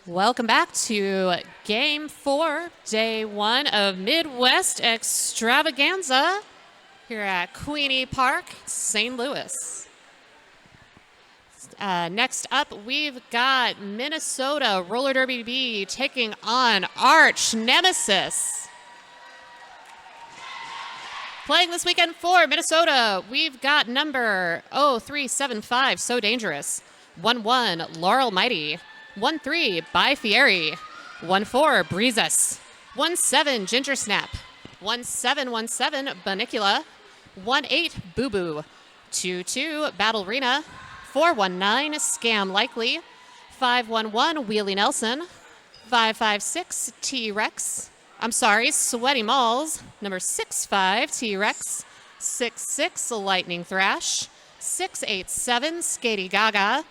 Welcome back to Game 4, Day 1 of Midwest Extravaganza here at Queenie Park, St. Louis. Next up, we've got Minnesota Roller Derby B taking on Arch Nemesis. Playing this weekend for Minnesota, we've got number 0375, So Dangerous, 1-1, Laurel Mighty, 1-3, By Fieri, 1-4, Breezes, 1-7, Ginger Snap, 1-7-1-7, Banicula, 1-8, Boo Boo, 2-2, Battlerina, 4-1-9, Scam Likely, 5-1-1, Wheelie Nelson, 5-5-6, T-Rex, Sweaty Malls, number 6-5, T-Rex, 6-6, Lightning Thrash, 6-8-7, Skatey Gaga,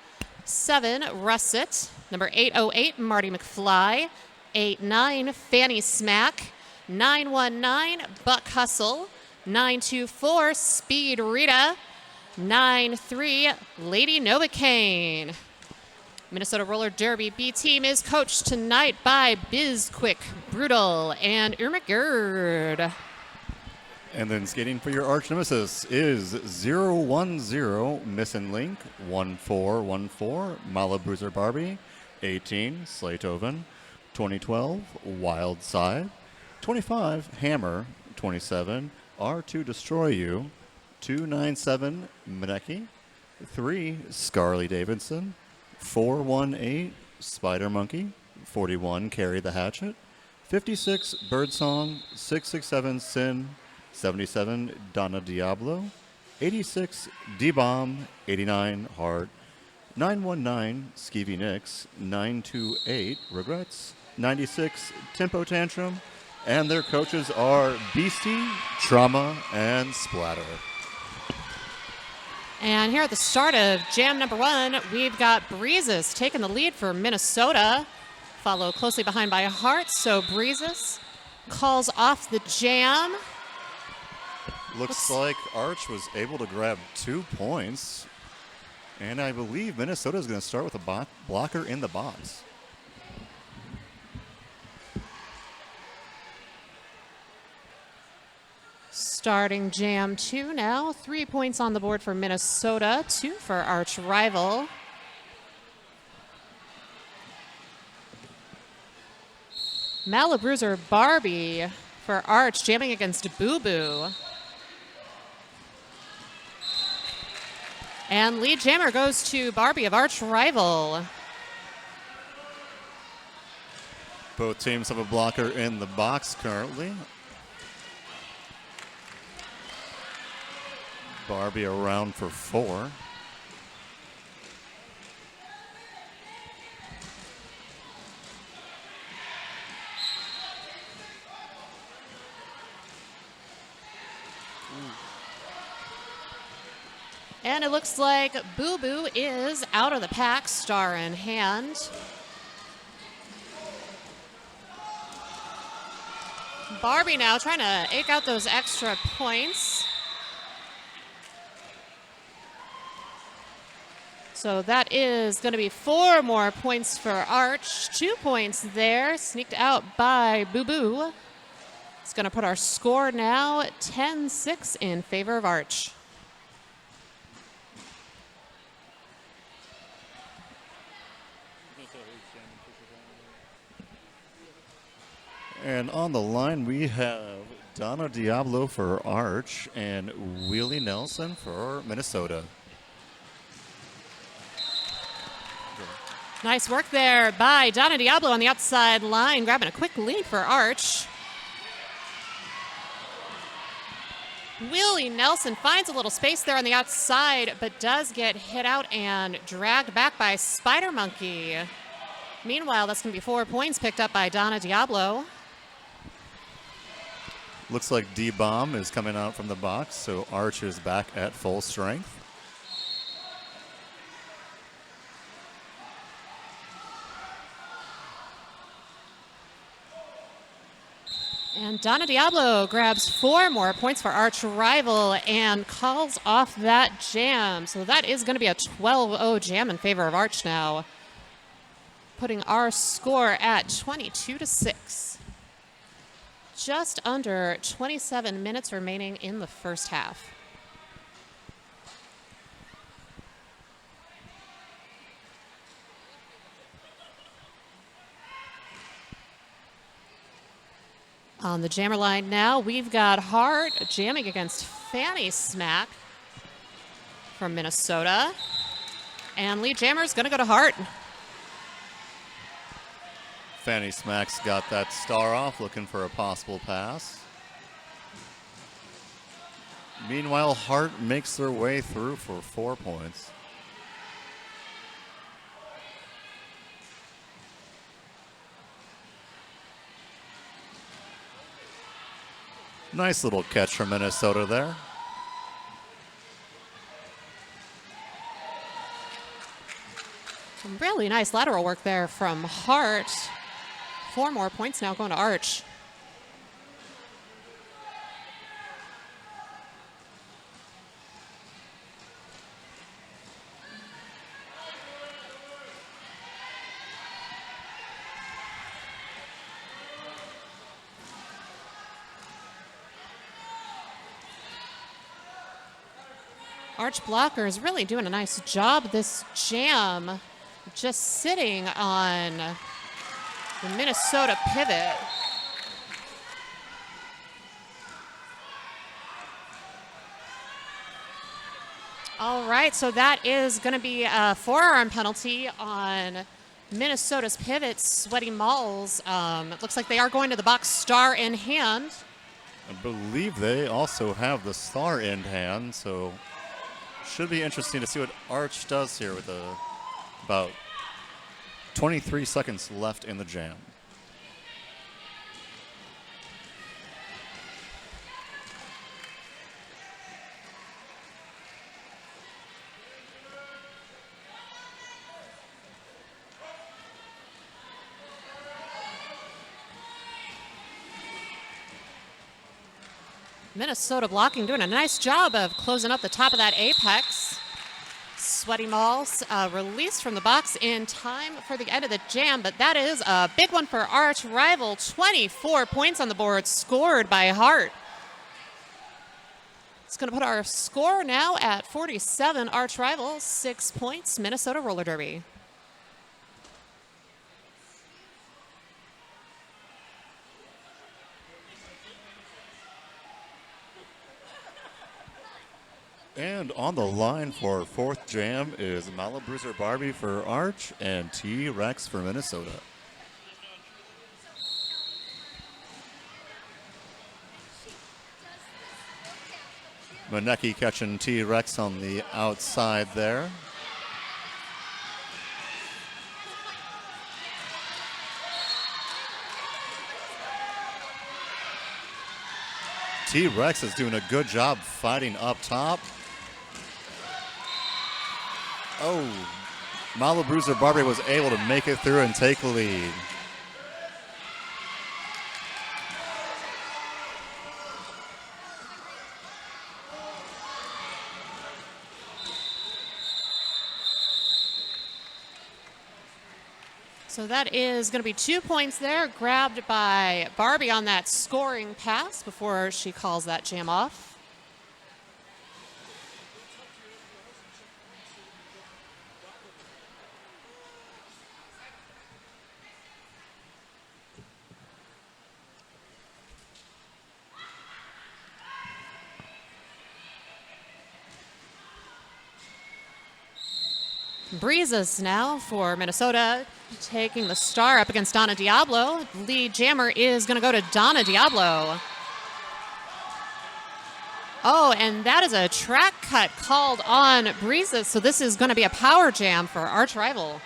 7, Russet, number 808, Marty McFly, 8-9, Fanny Smack, 9-1-9, Buck Hustle, 9-2-4, Speed Rita, 9-3, Lady Novocaine. Minnesota Roller Derby B team is coached tonight by Biz Quick, Brutal, and Irma Gerd. And then skating for your arch nemesis is 0-1-0 Missin Link, 1-4-1-4 Mala Bruiser Barbie, 18 Slaytoven, 2012 Wild Side, 25 Hammer, 27 R2 Destroy You, 297 Maneki, 3 Scarly Davidson, 418 Spider Monkey, 41 Carry the Hatchet, 56 Birdsong, 667 Sin, 77 Donna Diablo, 86 D-Bomb, 89 Heart, 919 Skeevy Nix, 928 Regrets, 96 Tempo Tantrum, and their coaches are Beastie, Trauma, and Splatter. And here at the start of jam number 1, we've got Breezes taking the lead for Minnesota, followed closely behind by Heart. So Breezes calls off the jam. Looks like Arch was able to grab 2 points, and I believe Minnesota is going to start with a blocker in the box. Starting jam 2 now. 3 points on the board for Minnesota, 2 for Arch Rival. Malabruiser Barbie for Arch, jamming against Boo Boo. And lead jammer goes to Barbie of Arch Rival. Both teams have a blocker in the box currently. Barbie around for 4. And it looks like Boo Boo is out of the pack, star in hand. Barbie now trying to eke out those extra points. So that is going to be 4 more points for Arch. 2 points there, sneaked out by Boo Boo. It's going to put our score now at 10-6 in favor of Arch. And on the line, we have Donna Diablo for Arch and Wheelie Nelson for Minnesota. Nice work there by Donna Diablo on the outside line, grabbing a quick lead for Arch. Wheelie Nelson finds a little space there on the outside, but does get hit out and dragged back by Spider Monkey. Meanwhile, that's going to be 4 points picked up by Donna Diablo. Looks like D-Bomb is coming out from the box, so Arch is back at full strength. And Donna Diablo grabs 4 more points for Arch Rival and calls off that jam. So that is going to be a 12-0 jam in favor of Arch now. putting our score at 22-6. Just under 27 minutes remaining in the first half. On the jammer line now, we've got Hart jamming against Fanny Smack from Minnesota. And lead jammer is going to go to Hart. Fanny Smack's got that star off, looking for a possible pass. Meanwhile, Hart makes their way through for 4 points. Nice little catch from Minnesota there. Some really nice lateral work there from Hart. 4 more points now going to Arch. Arch blocker is really doing a nice job this jam, just sitting on the Minnesota pivot. All right, so that is going to be a forearm penalty on Minnesota's pivot, Sweaty Malls. It looks like they are going to the box, star in hand. I believe they also have the star in hand, so should be interesting to see what Arch does here with about 23 seconds left in the jam. Minnesota blocking, doing a nice job of closing up the top of that apex. Sweaty Malls released from the box in time for the end of the jam, but that is a big one for Arch Rival. 24 points on the board, scored by Hart. It's going to put our score now at 47. Arch Rival, 6 points. Minnesota roller derby. And on the line for fourth jam is Malabruiser Barbie for Arch and T-Rex for Minnesota. Manecki catching T-Rex on the outside there. T-Rex is doing a good job fighting up top. Oh, Malabruiser Barbie was able to make it through and take the lead. So that is going to be 2 points there, grabbed by Barbie on that scoring pass before she calls that jam off. Breezes now for Minnesota, taking the star up against Donna Diablo. Lead jammer is going to go to Donna Diablo. Oh, and that is a track cut called on Breezes, so this is going to be a power jam for Arch Rival.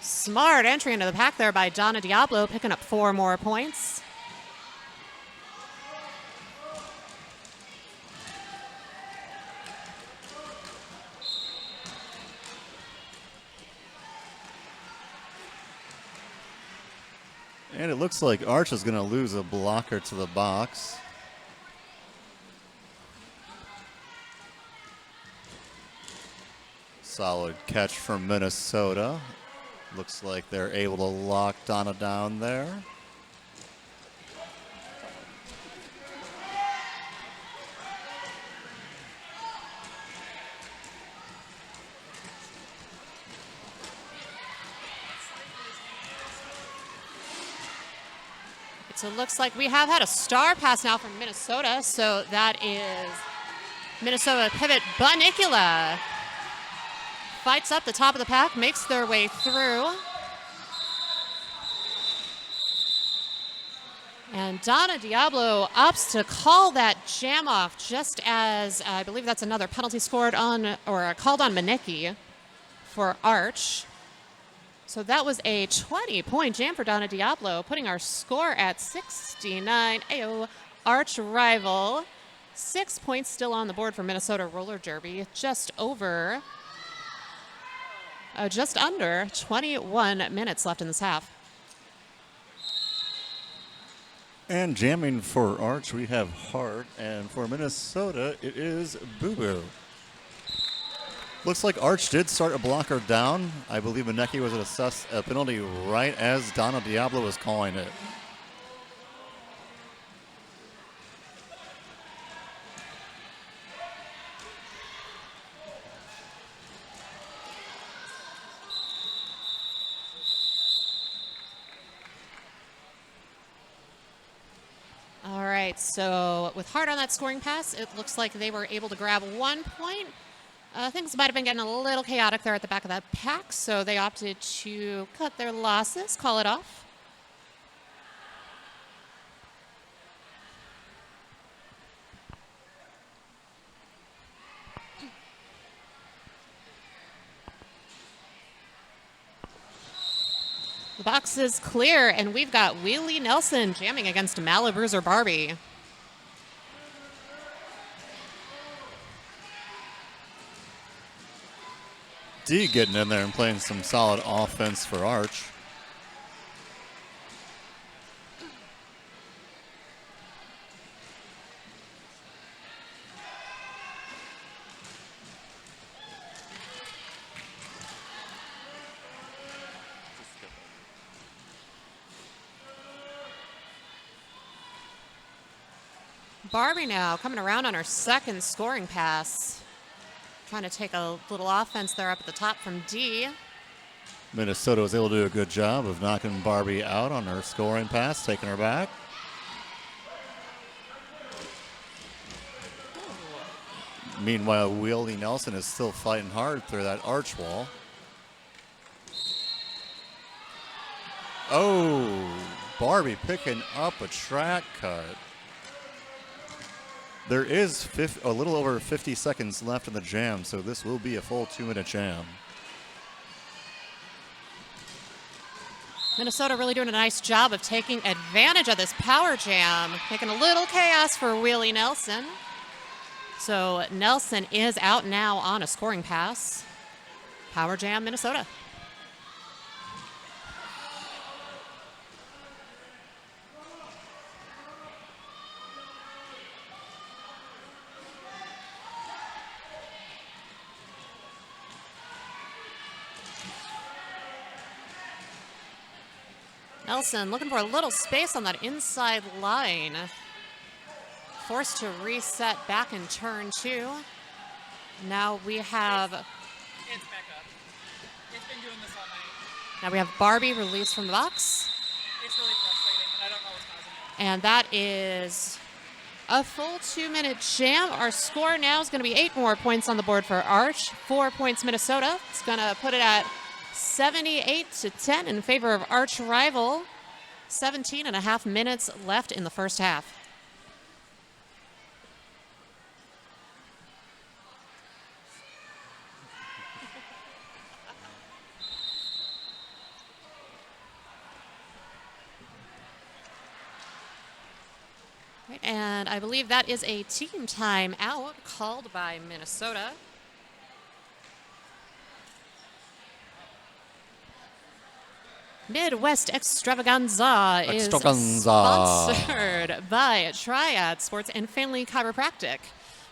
Smart entry into the pack there by Donna Diablo, picking up 4 more points. And it looks like Arch is going to lose a blocker to the box. Solid catch from Minnesota. Looks like they're able to lock Donna down there. So it looks like we have had a star pass now from Minnesota. So that is Minnesota pivot Banicula. Fights up the top of the pack, makes their way through. And Donna Diablo opts to call that jam off just as I believe that's another penalty scored on or called on Manecki for Arch. So that was a 20-point jam for Donna Diablo, putting our score at 69. Ayo, Arch rival. 6 points still on the board for Minnesota Roller Derby. Just under 21 minutes left in this half. And jamming for Arch, we have Hart. And for Minnesota, it is Boo Boo. Looks like Arch did start a blocker down. I believe Manecki was assessed a penalty right as Donna Diablo was calling it. All right, so with Hart on that scoring pass, it looks like they were able to grab 1 point. Things might have been getting a little chaotic there at the back of that pack, so they opted to cut their losses, call it off. The box is clear, and we've got Wheelie Nelson jamming against Malabruiser Barbie. D getting in there and playing some solid offense for Arch. Barbie now coming around on her second scoring pass. Trying to take a little offense there up at the top from D. Minnesota was able to do a good job of knocking Barbie out on her scoring pass, taking her back. Meanwhile, Wheelie Nelson is still fighting hard through that arch wall. Oh, Barbie picking up a track cut. There is a little over 50 seconds left in the jam, so this will be a full 2-minute jam. Minnesota really doing a nice job of taking advantage of this power jam, making a little chaos for Wheelie Nelson. So Nelson is out now on a scoring pass. Power jam, Minnesota. Nelson looking for a little space on that inside line. Forced to reset back in turn 2. Now we have... It's back up. It's been doing this all night. Now we have Barbie released from the box. It's really frustrating, and I don't know what's causing it. And that is a full 2-minute jam. Our score now is going to be 8 more points on the board for Arch. 4 points Minnesota. It's going to put it at 78-10 in favor of Arch rival. 17.5 minutes left in the first half. Right, and I believe that is a team timeout called by Minnesota. Midwest Extravaganza is sponsored by Triad Sports and Family Chiropractic.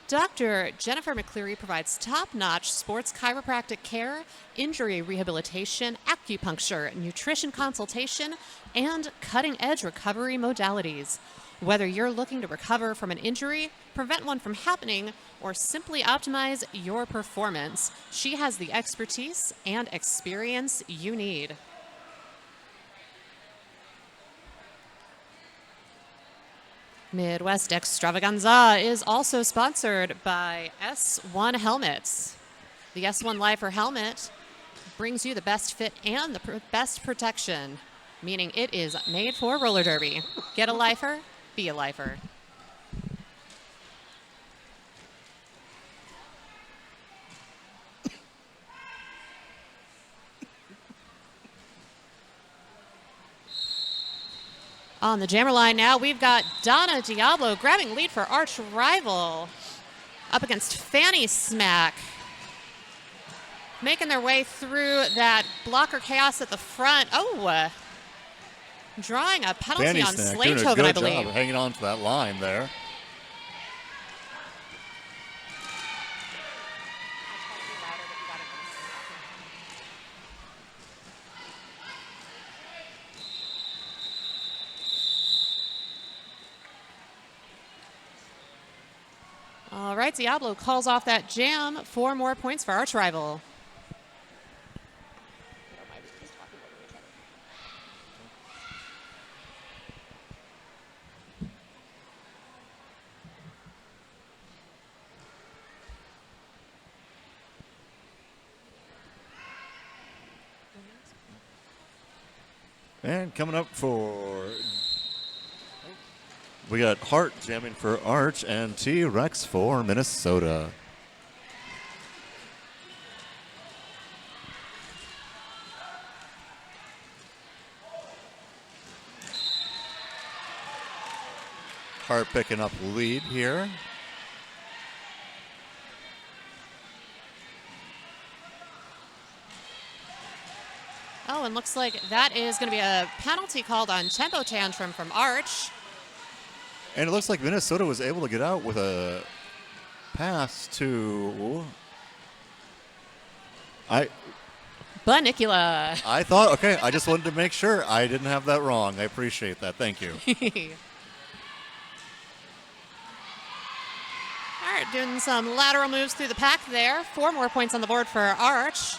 Dr. Jennifer McCleary provides top-notch sports chiropractic care, injury rehabilitation, acupuncture, nutrition consultation, and cutting-edge recovery modalities. Whether you're looking to recover from an injury, prevent one from happening, or simply optimize your performance, she has the expertise and experience you need. Midwest Extravaganza is also sponsored by S1 Helmets. The S1 Lifer helmet brings you the best fit and the best protection, meaning it is made for roller derby. Get a lifer, be a lifer. On the jammer line now, we've got Donna Diablo grabbing lead for arch rival up against Fanny Smack. Making their way through that blocker chaos at the front. Oh, drawing a penalty Fanny on Snack doing a Slagehoven, good I believe. job hanging on to that line there. All right, Diablo calls off that jam. 4 more points for arch rival. And coming up we got Hart jamming for Arch and T-Rex for Minnesota. Hart picking up lead here. Oh, and looks like that is going to be a penalty called on Tempo Tantrum from Arch. And it looks like Minnesota was able to get out with a pass to... Banicula. I thought, okay, I just wanted to make sure I didn't have that wrong. I appreciate that. Thank you. All right, doing some lateral moves through the pack there. 4 more points on the board for Arch.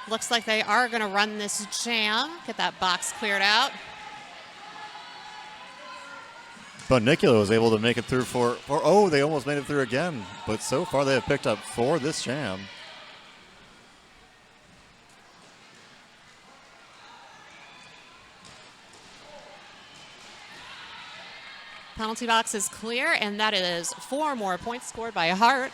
Looks like they are going to run this jam, get that box cleared out. But Nicola was able to make it through they almost made it through again. But so far they have picked up 4 this jam. Penalty box is clear, and that is 4 more points scored by Hart.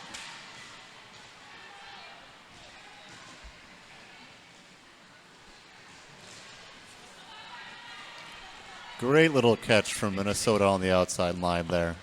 Great little catch from Minnesota on the outside line there.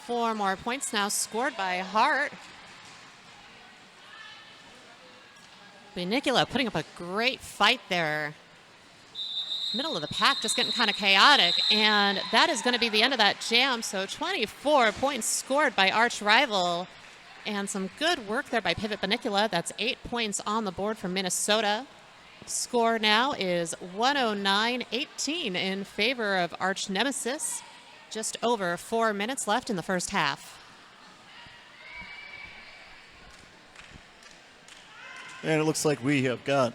Four more points now scored by Hart. Nicola putting up a great fight there. Middle of the pack just getting kind of chaotic, and that is going to be the end of that jam. So 24 points scored by arch rival, and some good work there by Pivot Banicula. That's 8 points on the board from Minnesota. Score now is 109-18 in favor of Arch Nemesis. Just over 4 minutes left in the first half. And it looks like we have got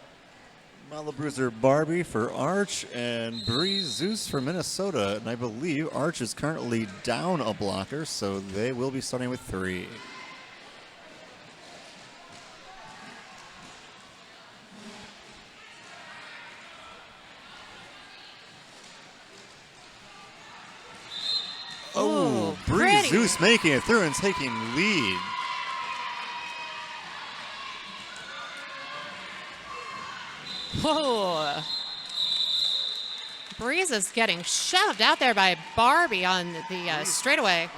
Malabruiser Barbie for Arch and Breeze Zeus for Minnesota. And I believe Arch is currently down a blocker, so they will be starting with 3. Oh, Breeze Zeus making it through and taking lead. Whoa. Breeze is getting shoved out there by Barbie on the straightaway.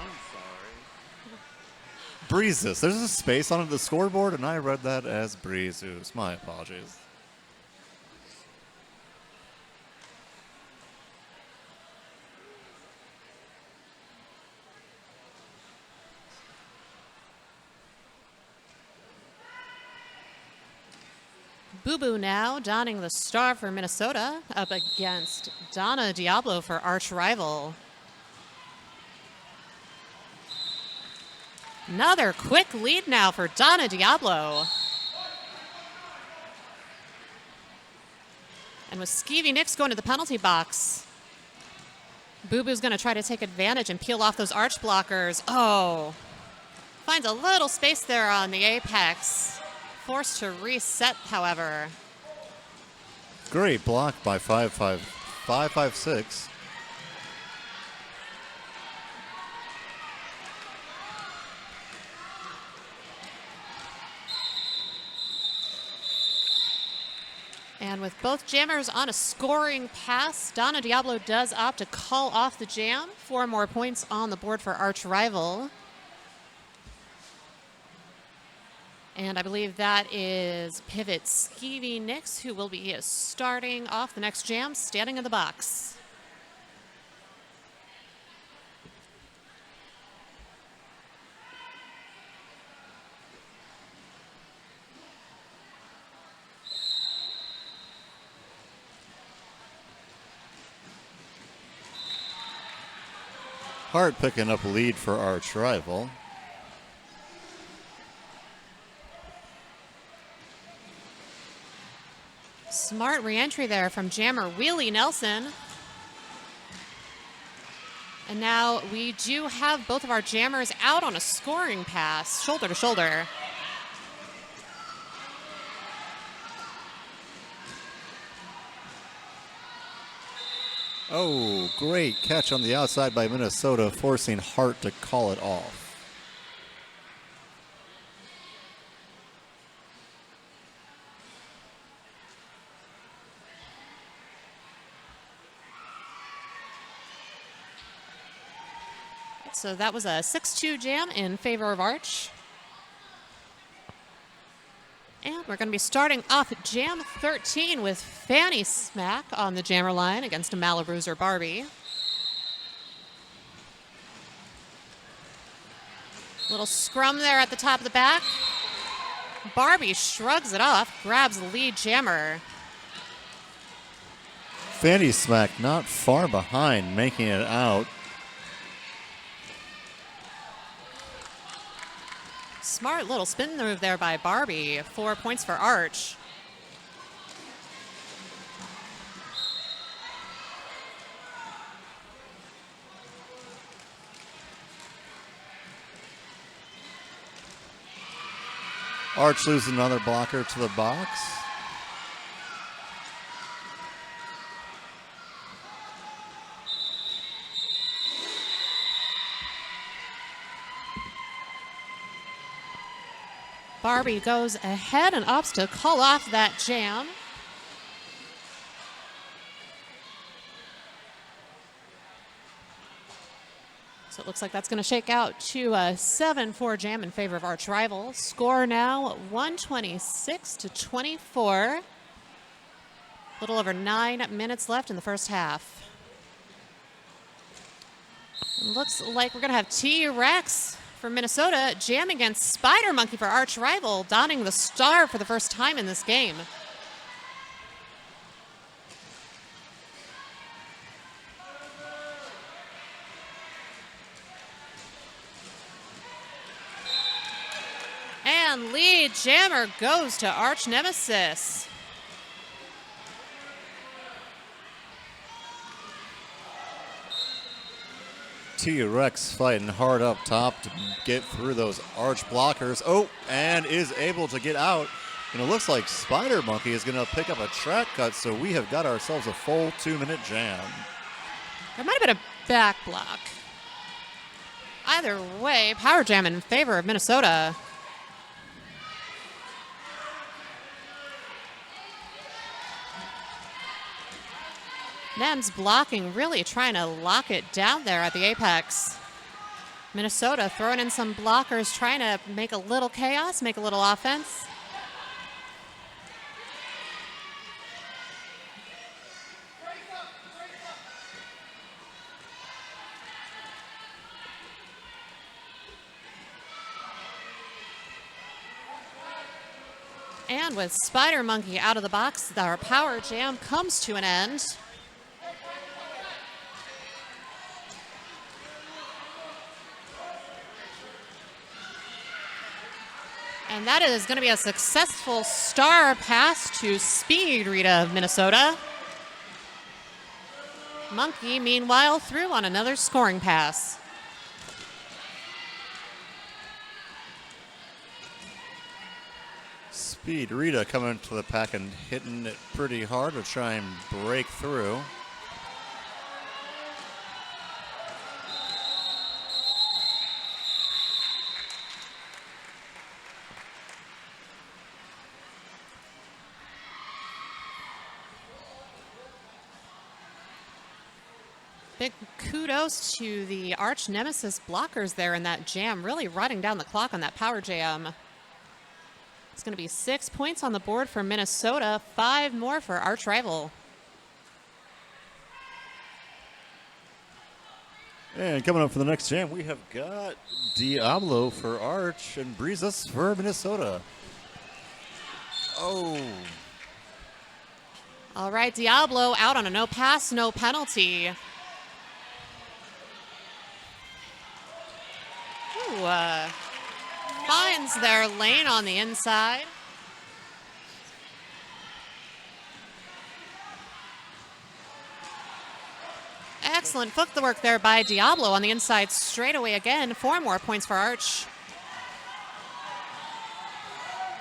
Breezes. There's a space on the scoreboard, and I read that as Breezus. My apologies. Boo Boo now donning the star for Minnesota up against Donna Diablo for arch rival. Another quick lead now for Donna Diablo. And with Skeevy Nicks going to the penalty box, Boo Boo's going to try to take advantage and peel off those arch blockers. Oh, finds a little space there on the apex. Forced to reset, however. Great block by 556. And with both jammers on a scoring pass, Donna Diablo does opt to call off the jam. 4 more points on the board for arch rival. And I believe that is pivot Skeevy Nicks, who will be starting off the next jam, standing in the box. Hart picking up lead for arch rival. Smart re-entry there from jammer Wheelie Nelson. And now we do have both of our jammers out on a scoring pass, shoulder to shoulder. Oh, great catch on the outside by Minnesota, forcing Hart to call it off. So that was a 6-2 jam in favor of arch. And we're going to be starting off jam 13 with Fanny Smack on the jammer line against a Malabruiser Barbie. Little scrum there at the top of the back. Barbie shrugs it off, grabs the lead jammer. Fanny Smack not far behind, making it out. Smart little spin move there by Barbie. 4 points for arch. Arch loses another blocker to the box. Barbie goes ahead and opts to call off that jam. So it looks like that's going to shake out to a 7-4 jam in favor of arch rival. Score now 126-24. A little over 9 minutes left in the first half. Looks like we're going to have T-Rex for Minnesota jam against Spider Monkey for arch rival, donning the star for the first time in this game. And lead jammer goes to arch Nemesis. T-Rex fighting hard up top to get through those arch blockers. Oh, and is able to get out. And it looks like Spider Monkey is going to pick up a track cut, so we have got ourselves a full 2-minute jam. There might have been a back block. Either way, power jam in favor of Minnesota. Nems blocking, really trying to lock it down there at the apex. Minnesota throwing in some blockers, trying to make a little chaos, make a little offense. And with Spider Monkey out of the box, our power jam comes to an end. And that is going to be a successful star pass to Speed Rita of Minnesota. Monkey, meanwhile, through on another scoring pass. Speed Rita coming to the pack and hitting it pretty hard to try and break through. Big kudos to the Arch Nemesis blockers there in that jam, really running down the clock on that power jam. It's going to be 6 points on the board for Minnesota, 5 more for Arch rival. And coming up for the next jam, we have got Diablo for Arch and Breezes for Minnesota. Oh. All right, Diablo out on a no pass, no penalty. Ooh, finds their lane on the inside. Excellent footwork there by Diablo on the inside straightaway again. 4 more points for Arch.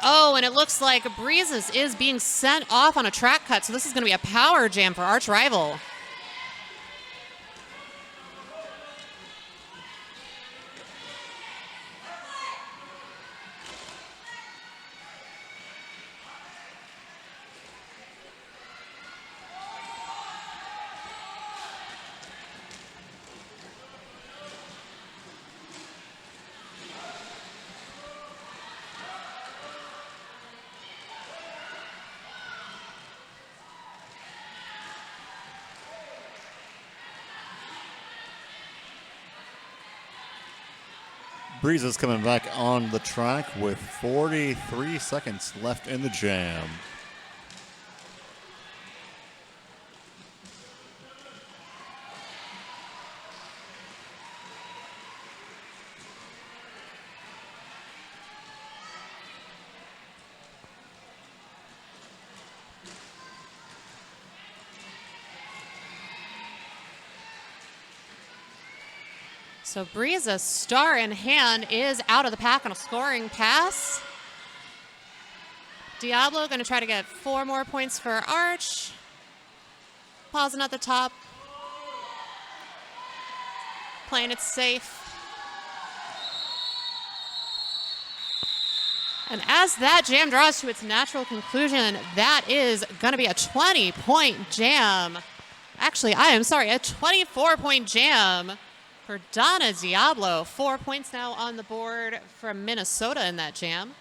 Oh, and it looks like Breezes is being sent off on a track cut, so this is going to be a power jam for Arch rival. Breezes coming back on the track with 43 seconds left in the jam. So Breeza, star in hand, is out of the pack on a scoring pass. Diablo going to try to get 4 more points for Arch. Pausing at the top. Playing it safe. And as that jam draws to its natural conclusion, that is going to be a 20-point jam. Actually, I am sorry, a 24-point jam for Donna Diablo. 4 points now on the board from Minnesota in that jam.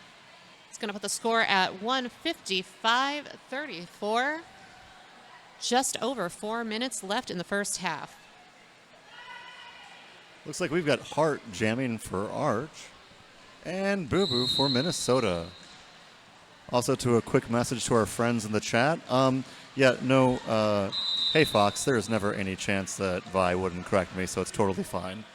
It's going to put the score at 155-34. Just over 4 minutes left in the first half. Looks like we've got Hart jamming for Arch and Boo Boo for Minnesota. Also, to a quick message to our friends in the chat. Hey, Fox, there is never any chance that Vi wouldn't correct me, so it's totally fine.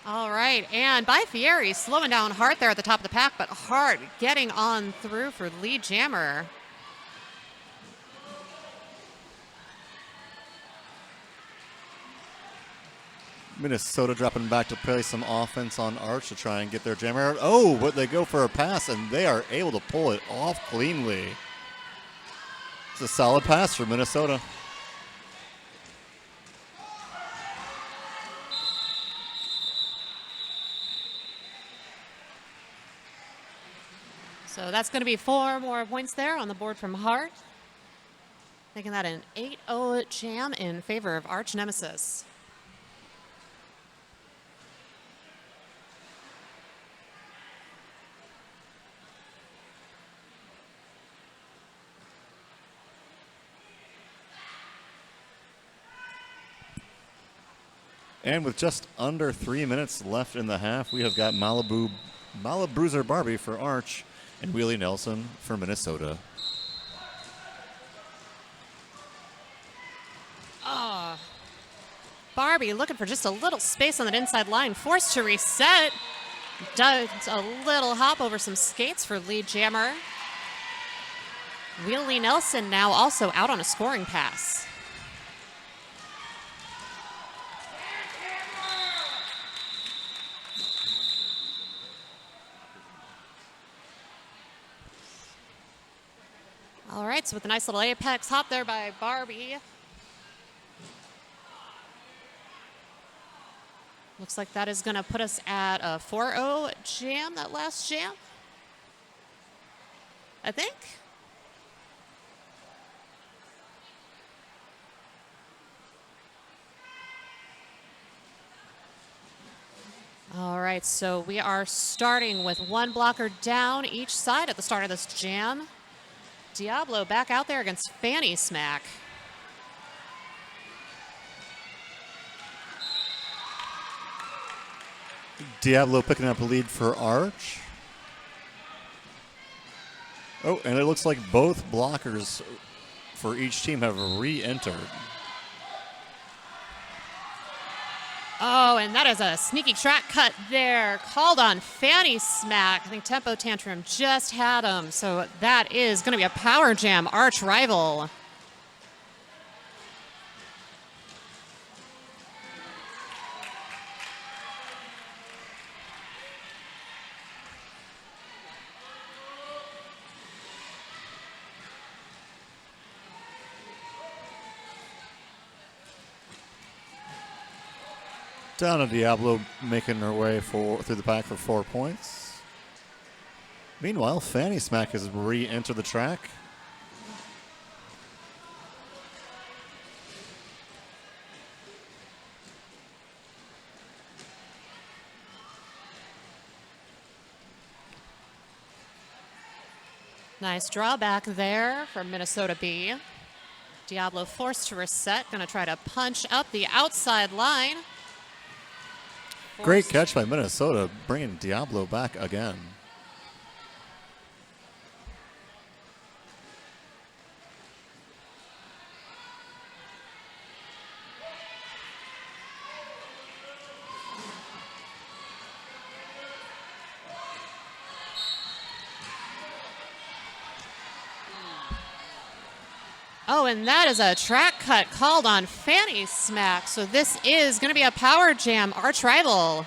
All right, and by Fieri slowing down Hart there at the top of the pack, but Hart getting on through for lead jammer. Minnesota dropping back to play some offense on Arch to try and get their jammer out. Oh, but they go for a pass, and they are able to pull it off cleanly. It's a solid pass for Minnesota. So that's going to be 4 more points there on the board from Hart. Making that an 8-0 jam in favor of Arch Nemesis. And with just under 3 minutes left in the half, we have got Malabruiser Barbie for Arch and Wheelie Nelson for Minnesota. Barbie looking for just a little space on that inside line, forced to reset. Does a little hop over some skates for lead jammer. Wheelie Nelson now also out on a scoring pass. All right, so with a nice little apex hop there by Barbie. Looks like that is going to put us at a 4-0 jam, that last jam, I think. All right, so we are starting with 1 blocker down each side at the start of this jam. Diablo back out there against Fanny Smack. Diablo picking up a lead for Arch. Oh, and it looks like both blockers for each team have re-entered. Oh, and that is a sneaky track cut there. Called on Fanny Smack. I think Tempo Tantrum just had him. So that is going to be a power jam, Arch rival. Donna Diablo making her way through the pack for 4 points. Meanwhile, Fanny Smack has re-entered the track. Nice drawback there from Minnesota B. Diablo forced to reset, going to try to punch up the outside line. Great catch by Minnesota, bringing Diablo back again. Oh, and that is a track cut called on Fanny Smack. So this is going to be a power jam, Arch rival.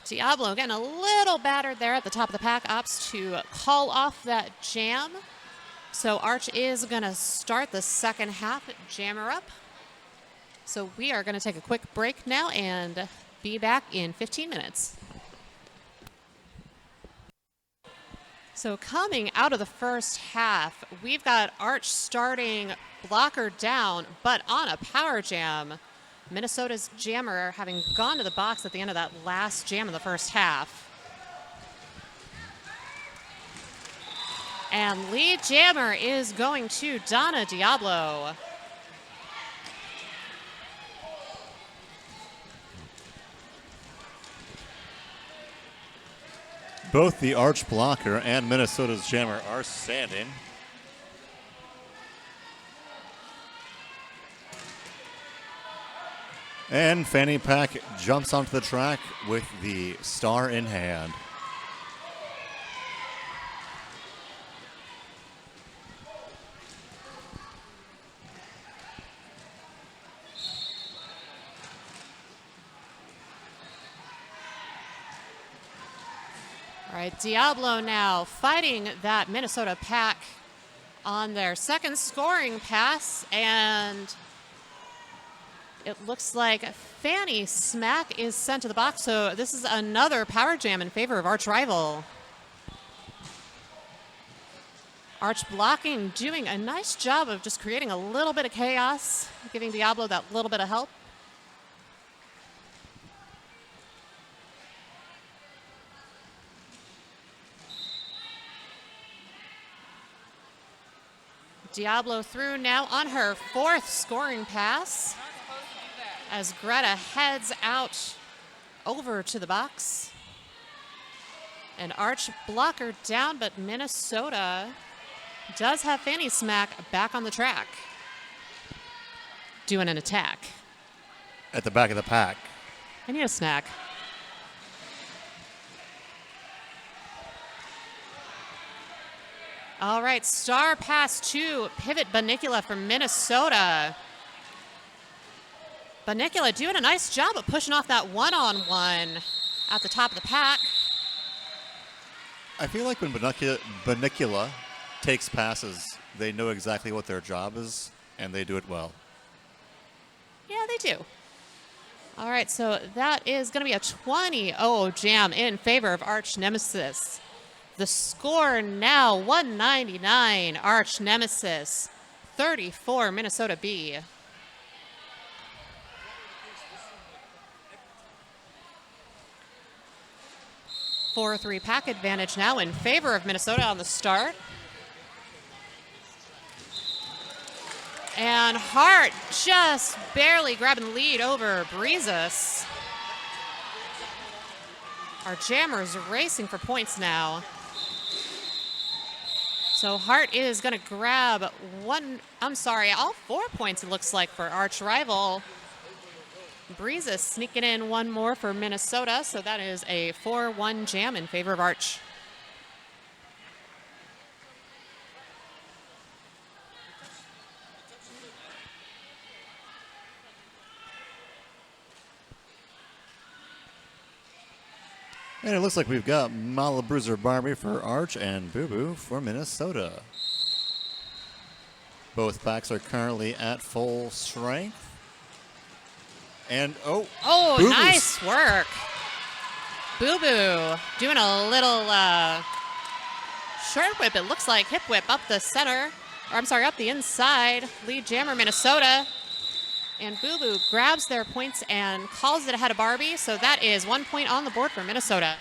Diablo getting a little battered there at the top of the pack, opts to call off that jam. So Arch is going to start the second half, jammer up. So we are going to take a quick break now and be back in 15 minutes. So coming out of the first half, we've got Arch starting blocker down, but on a power jam. Minnesota's jammer having gone to the box at the end of that last jam in the first half. And lead jammer is going to Donna Diablo. Both the Arch blocker and Minnesota's jammer are standing. And Fanny Pack jumps onto the track with the star in hand. All right, Diablo now fighting that Minnesota pack on their second scoring pass, and It looks like Fanny Smack is sent to the box, so this is another power jam in favor of Arch Rival. Arch blocking, doing a nice job of just creating a little bit of chaos, giving Diablo that little bit of help. Diablo through now on her 4th scoring pass as Greta heads out over to the box. An Arch blocker down, but Minnesota does have Fanny Smack back on the track, doing an attack. At the back of the pack. I need a snack. All right, star pass to pivot Banicula from Minnesota. Banicula doing a nice job of pushing off that one-on-one at the top of the pack. I feel like when Banicula takes passes, they know exactly what their job is, and they do it well. Yeah, they do. All right, so that is going to be a 20-0 jam in favor of Arch Nemesis. The score now 199 Arch Nemesis, 34 Minnesota B. 4-3 pack advantage now in favor of Minnesota on the start. And Hart just barely grabbing the lead over Breezes. Our jammers racing for points now. So Hart is going to grab all 4 points, it looks like, for Arch Rival. Breezes sneaking in one more for Minnesota, so that is a 4-1 jam in favor of Arch. And it looks like we've got Malabruiser Barbie for Arch and Boo Boo for Minnesota. Both packs are currently at full strength. And oh, Boo-Boo's. Nice work. Boo Boo doing a little short whip, it looks like, hip whip up the center, or I'm sorry, up the inside. Lead jammer Minnesota. And Boo Boo grabs their points and calls it ahead of Barbie. So that is 1 point on the board for Minnesota.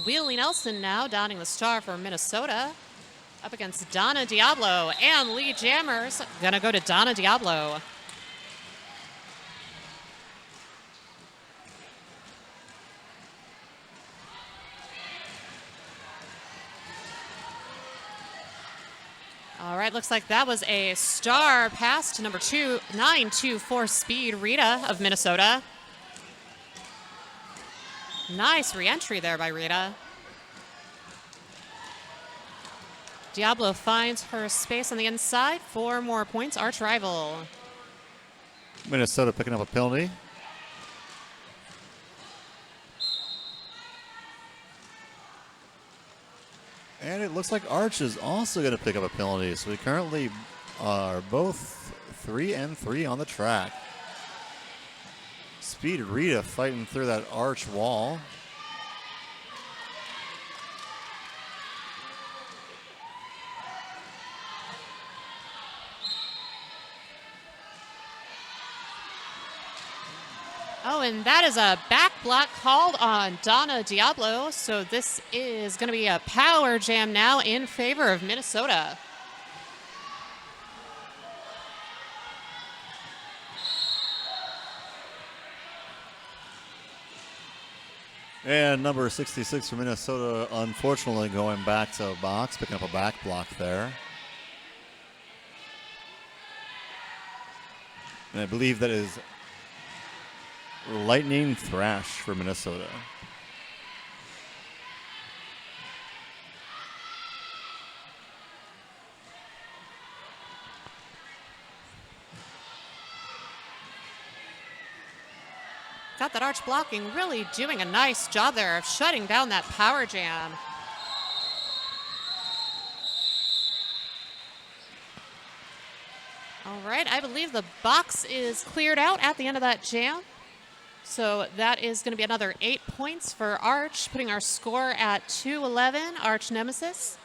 Wheelie Nelson now donning the star for Minnesota up against Donna Diablo, and Lee Jammers gonna go to Donna Diablo. All right, looks like that was a star pass to number 924 Speed Rita of Minnesota. Nice re-entry there by Rita. Diablo finds her space on the inside. 4 more points, Arch Rival. Minnesota picking up a penalty. And it looks like Arch is also going to pick up a penalty. So we currently are both 3-3 on the track. Speed Rita fighting through that Arch wall. Oh, and that is a back block called on Donna Diablo. So this is going to be a power jam now in favor of Minnesota. And number 66 for Minnesota, unfortunately going back to box, picking up a back block there. And I believe that is Lightning Thrash for Minnesota. got that arch blocking, really doing a nice job there of shutting down that power jam. All right, I believe the box is cleared out at the end of that jam. So that is going to be another 8 points for Arch, putting our score at 2-11. Arch Nemesis,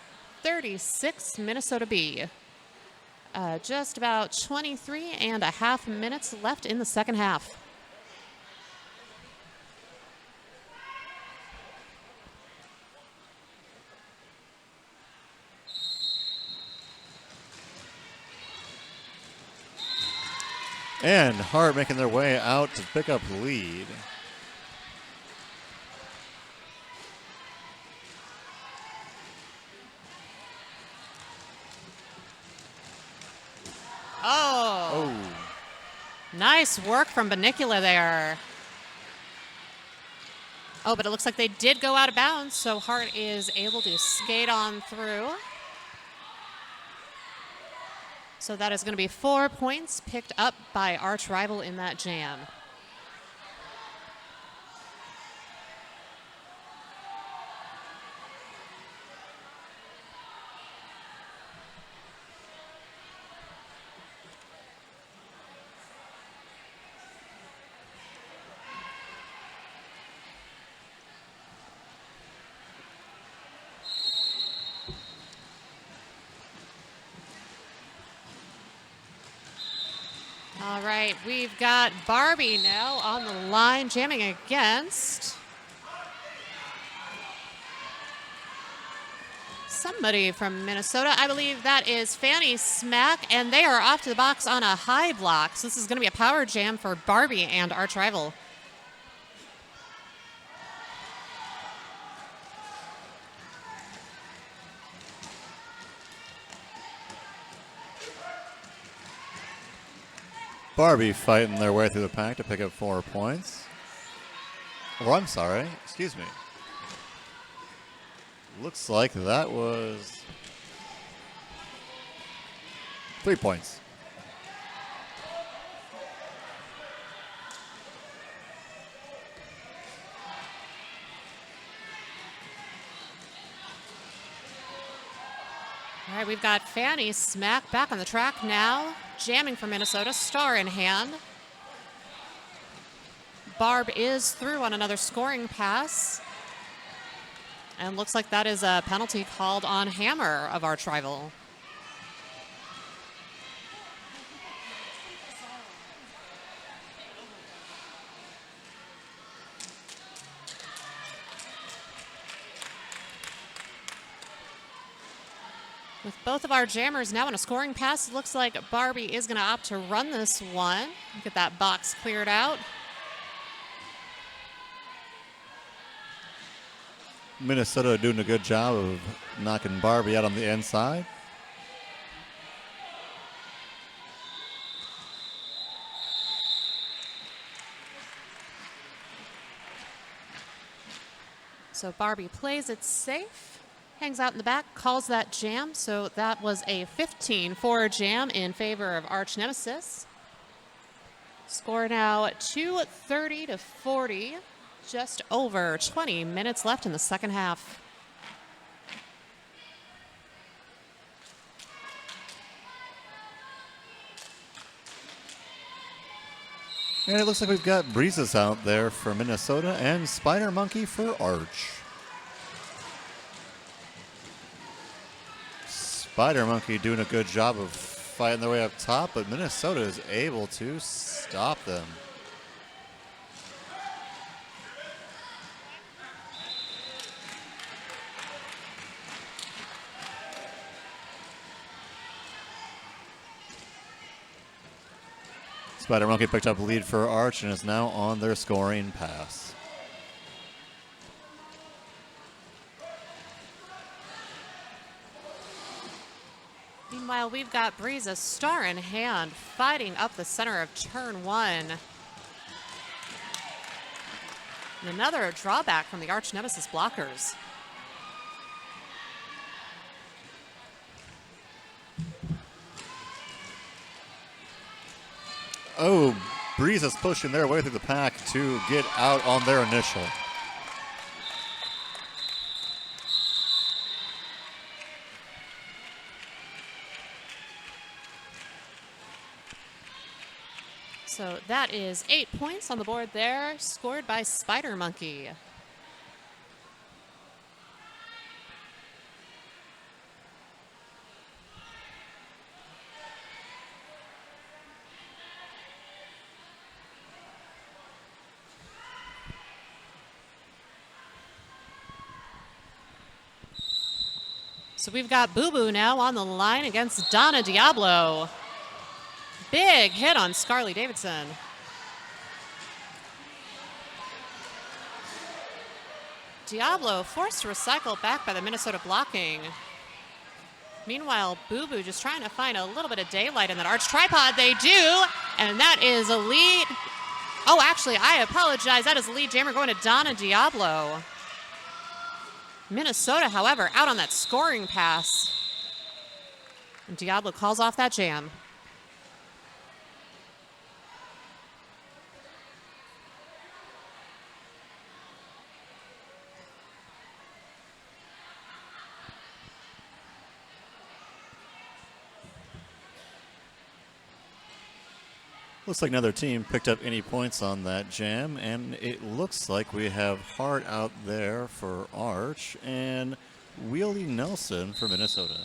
36 Minnesota B. Just about 23 and a half minutes left in the second half. And Hart making their way out to pick up lead. Oh. Nice work from Banicula there. Oh, but it looks like they did go out of bounds, so Hart is able to skate on through. So that is going to be 4 points picked up by arch rival in that jam. All right, we've got Barbie now on the line, jamming against somebody from Minnesota. I believe that is Fanny Smack, and they are off to the box on a high block. So this is going to be a power jam for Barbie and arch rival. Barbie fighting their way through the pack to pick up 4 points. Oh, I'm sorry. Excuse me. Looks like that was 3 points. All right, we've got Fanny Smack back on the track now, jamming for Minnesota, star in hand. Barb is through on another scoring pass. And looks like that is a penalty called on Hammer of arch rival. With both of our jammers now on a scoring pass, it looks like Barbie is going to opt to run this one. Get that box cleared out. Minnesota doing a good job of knocking Barbie out on the inside. So Barbie plays it safe, hangs out in the back, calls that jam. So that was a 15-4 jam in favor of Arch Nemesis. Score now 230-40. Just over 20 minutes left in the second half. And it looks like we've got Breezes out there for Minnesota and Spider Monkey for Arch. Spider Monkey doing a good job of fighting their way up top, but Minnesota is able to stop them. Spider Monkey picked up lead for Arch and is now on their scoring pass. Meanwhile, we've got Breeza star in hand, fighting up the center of turn one. And another drawback from the Arch Nemesis blockers. Oh, Breeze is pushing their way through the pack to get out on their initial. So that is 8 points on the board there, scored by Spider Monkey. So we've got Boo Boo now on the line against Donna Diablo. Big hit on Scarly Davidson. Diablo forced to recycle back by the Minnesota blocking. Meanwhile, Boo Boo just trying to find a little bit of daylight in that arch tripod. They do, and that is a lead. Oh, actually, I apologize. That is a lead jammer going to Donna Diablo. Minnesota, however, out on that scoring pass. And Diablo calls off that jam. Looks like another team picked up any points on that jam, and it looks like we have Hart out there for Arch and Wheelie Nelson for Minnesota.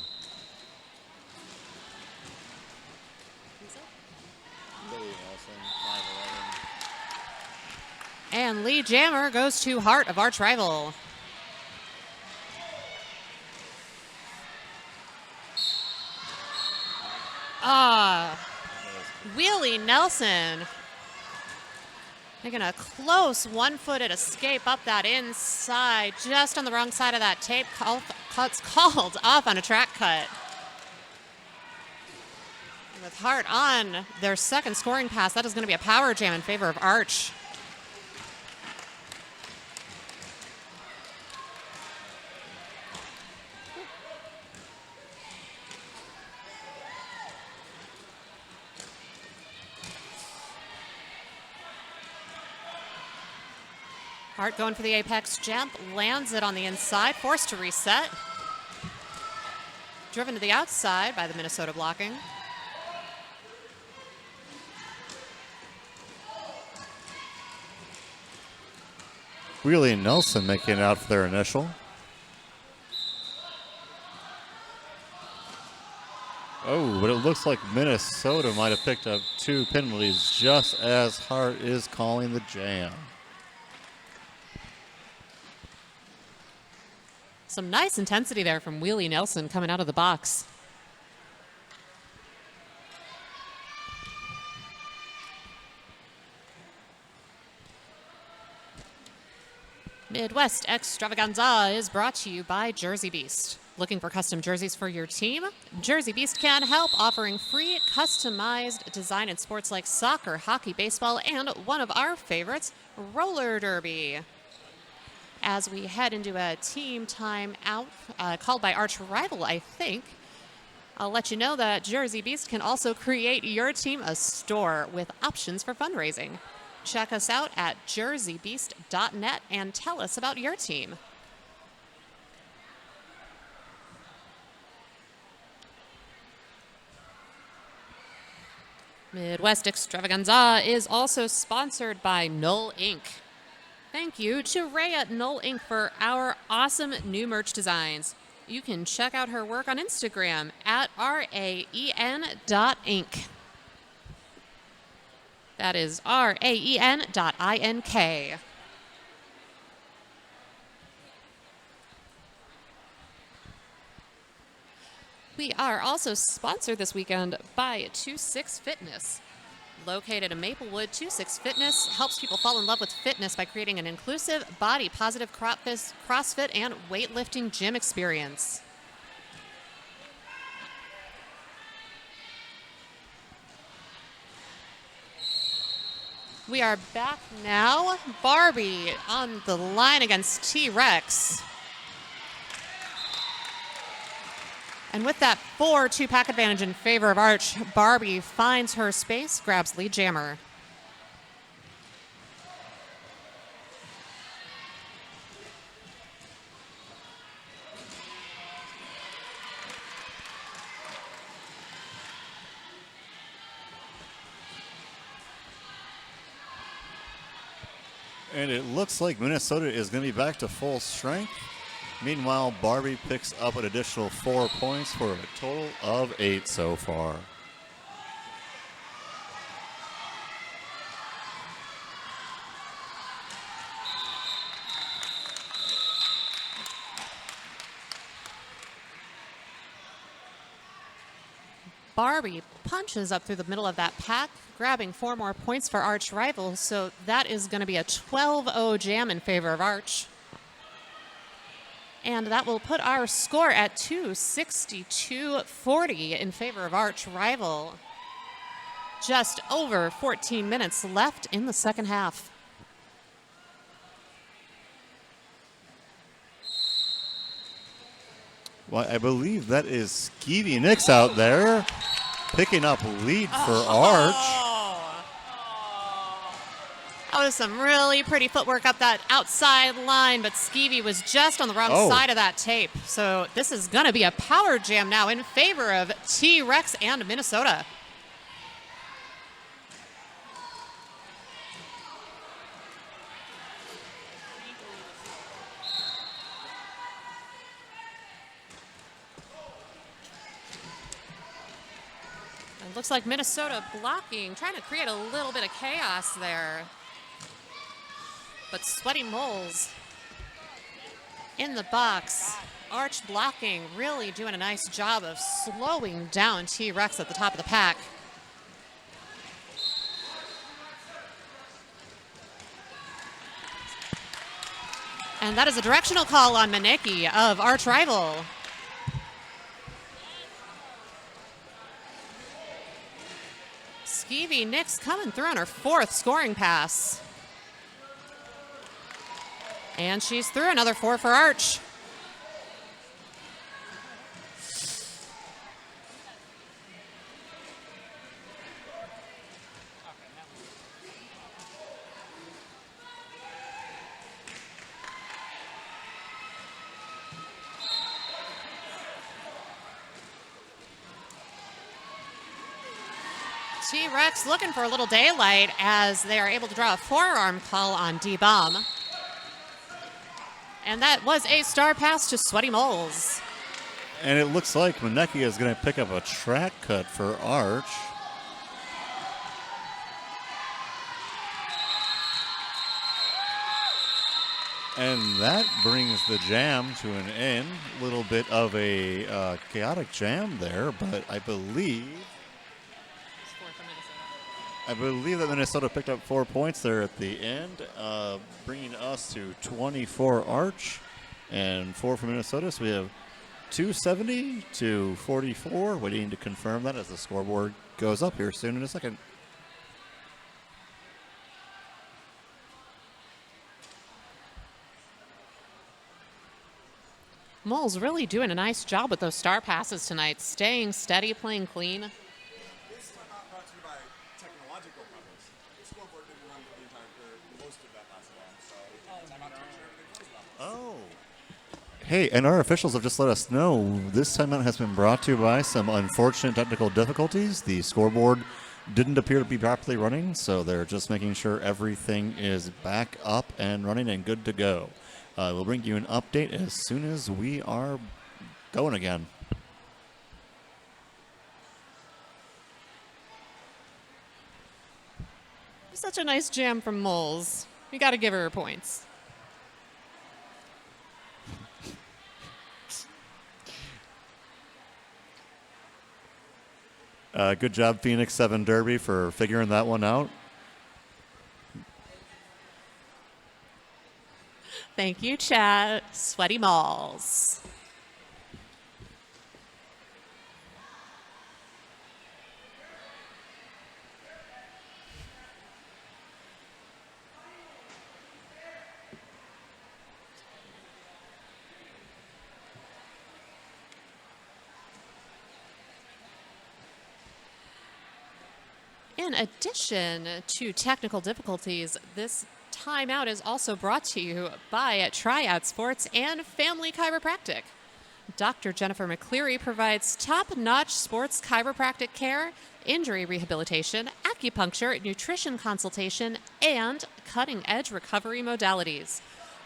And lead jammer goes to Hart of Arch Rival. Wheelie Nelson making a close one-footed escape up that inside, just on the wrong side of that tape. Cuts called off on a track cut. And with Hart on their second scoring pass, that is going to be a power jam in favor of Arch. Hart going for the apex jump, lands it on the inside, forced to reset. Driven to the outside by the Minnesota blocking. Wheelie Nelson making it out for their initial. Oh, but it looks like Minnesota might have picked up 2 penalties just as Hart is calling the jam. Some nice intensity there from Wheelie Nelson coming out of the box. Midwest Extravaganza is brought to you by Jersey Beast. Looking for custom jerseys for your team? Jersey Beast can help, offering free customized design in sports like soccer, hockey, baseball, and one of our favorites, roller derby. As we head into a team time out called by Arch Rival, I think, I'll let you know that Jersey Beast can also create your team a store with options for fundraising. Check us out at jerseybeast.net and tell us about your team. Midwest Extravaganza is also sponsored by Null Inc. Thank you to Ray at Null Inc. for our awesome new merch designs. You can check out her work on Instagram at raen.inc. That is raen.ink. We are also sponsored this weekend by 26 Fitness. Located in Maplewood, 26 Fitness helps people fall in love with fitness by creating an inclusive, body-positive CrossFit and weightlifting gym experience. We are back now. Barbie on the line against T-Rex. And with that 4-2 pack advantage in favor of Arch, Barbie finds her space, grabs lead jammer. And it looks like Minnesota is going to be back to full strength. Meanwhile, Barbie picks up an additional 4 points for a total of 8 so far. Barbie punches up through the middle of that pack, grabbing 4 more points for Arch rival. So that is going to be a 12-0 jam in favor of Arch. And that will put our score at 262-40 in favor of Arch rival. Just over 14 minutes left in the second half. Well, I believe that is Skeevy Nicks out there picking up lead for Arch. That was some really pretty footwork up that outside line, but Skeevy was just on the wrong side of that tape. So this is going to be a power jam now in favor of T-Rex and Minnesota. It looks like Minnesota blocking, trying to create a little bit of chaos there. But Sweaty Moles in the box. Arch blocking, really doing a nice job of slowing down T-Rex at the top of the pack. And that is a directional call on Maneki of Arch rival. Skeevy Nicks coming through on her 4th scoring pass. And she's through another 4 for Arch. T-Rex looking for a little daylight as they are able to draw a forearm call on D-Bomb. And that was a star pass to Sweaty Moles. And it looks like Maneki is going to pick up a track cut for Arch. And that brings the jam to an end. A little bit of a chaotic jam there, but I believe that Minnesota picked up 4 points there at the end, bringing us to 24 Arch and 4 for Minnesota. So we have 270 to 44. Waiting to confirm that as the scoreboard goes up here soon in a second. Moles really doing a nice job with those star passes tonight, staying steady, playing clean. This time out brought to you by technological problems. The scoreboard didn't run for the entire most of that last round, so time out to make sure everything goes well. Oh. Hey, and our officials have just let us know this timeout has been brought to you by some unfortunate technical difficulties. The scoreboard didn't appear to be properly running, so they're just making sure everything is back up and running and good to go. We'll bring you an update as soon as we are going again. Such a nice jam from Moles. We got to give her points. Good job, Phoenix 7 Derby, for figuring that one out. Thank you, chat. Sweaty Moles. In addition to technical difficulties, this timeout is also brought to you by Triad Sports and Family Chiropractic. Dr. Jennifer McCleary provides top-notch sports chiropractic care injury rehabilitation, acupuncture, nutrition consultation, and cutting-edge recovery modalities.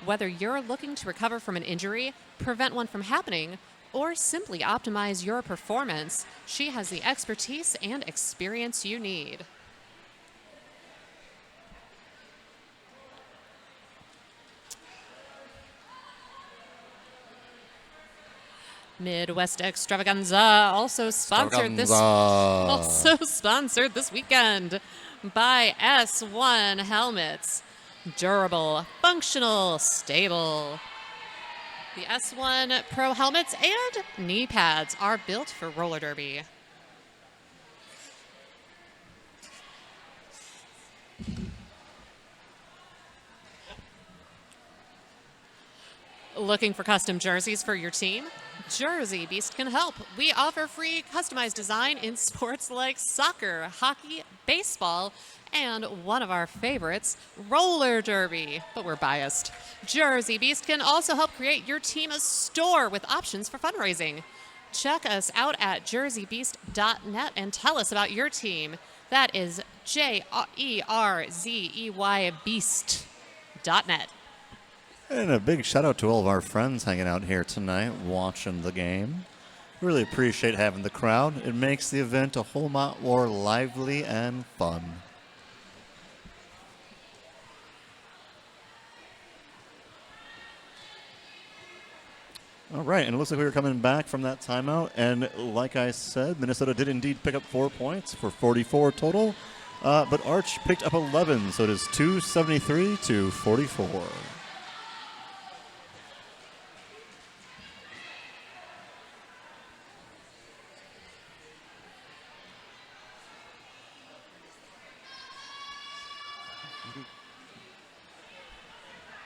Whether you're looking to recover from an injury, prevent one from happening, or simply optimize your performance, she has the expertise and experience you need. Midwest Extravaganza also sponsored this weekend by S1 Helmets. Durable, functional, stable. The S1 Pro helmets and knee pads are built for roller derby. Looking for custom jerseys for your team? Jersey Beast can help. We offer free customized design in sports like soccer, hockey, baseball, and one of our favorites, roller derby. But we're biased. Jersey Beast can also help create your team a store with options for fundraising. Check us out at jerseybeast.net and tell us about your team. That is JERZEY Beast.net. And a big shout out to all of our friends hanging out here tonight watching the game. Really appreciate having the crowd. It makes the event a whole lot more lively and fun. All right, and it looks like we were coming back from that timeout. And like I said, Minnesota did indeed pick up 4 points for 44 total. But Arch picked up 11, so it is 273 to 44.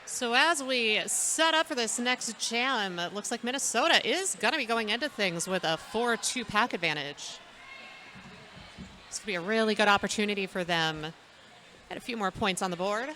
So as we set up for this next jam, it looks like Minnesota is going to be going into things with a 4-2 pack advantage. This could be a really good opportunity for them. Get a few more points on the board.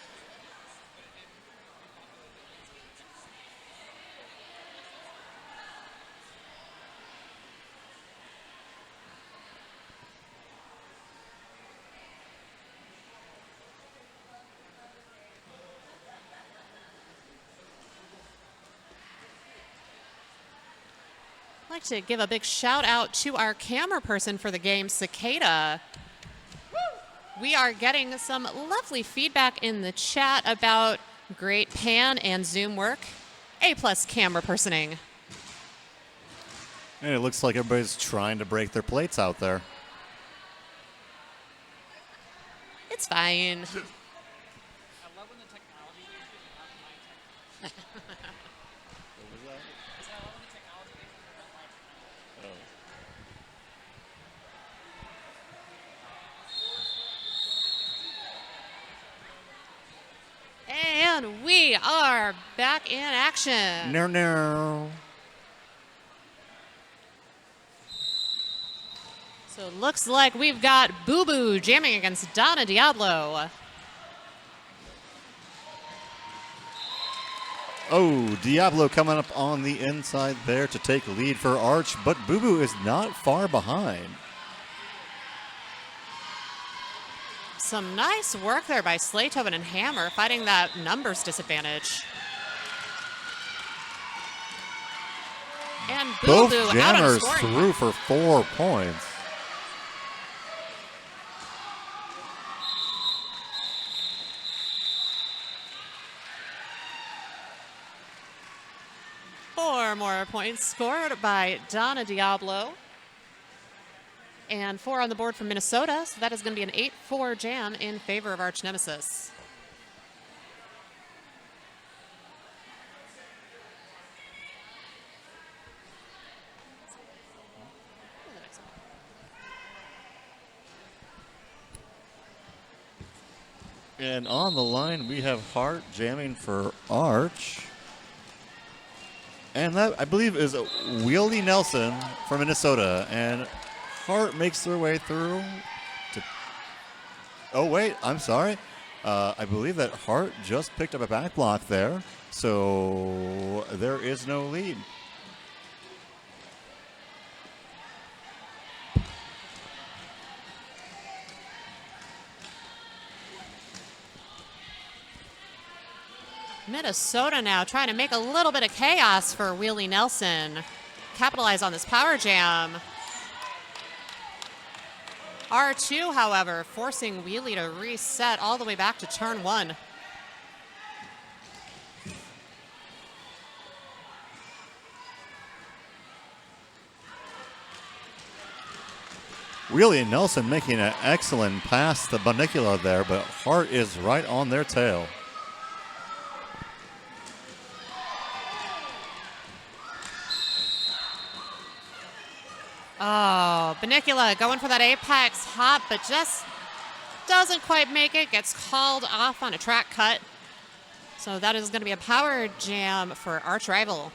I'd like to give a big shout out to our camera person for the game, Cicada. We are getting some lovely feedback in the chat about great pan and zoom work. A+ camera personing. And it looks like everybody's trying to break their plates out there. It's fine. I love when the technology leaves you without my technology. I said I love when the technology leaves you without my technology. And we are back in action. No. So it looks like we've got Boo Boo jamming against Donna Diablo. Oh, Diablo coming up on the inside there to take lead for Arch, but Boo Boo is not far behind. Some nice work there by Slaytoven and Hammer, fighting that numbers disadvantage. And Boo Both Boo out on jammers scoring. through for 4 points. Four more points scored by Donna Diablo. And 4 on the board from Minnesota, so that is going to be an 8-4 jam in favor of Arch Nemesis. And on the line, we have Hart jamming for Arch. And that, I believe, is Wieldy Nelson from Minnesota. And Hart makes their way through to... Oh, wait, I'm sorry. I believe that Hart just picked up a back block there. So there is no lead. Minnesota now trying to make a little bit of chaos for Wheelie Nelson. Capitalize on this power jam. R2, however, forcing Wheelie to reset all the way back to turn 1. Wheelie and Nelson making an excellent pass to Banicula there, but Hart is right on their tail. Oh, Banicula going for that apex hop, but just doesn't quite make it. Gets called off on a track cut. So that is going to be a power jam for arch rival.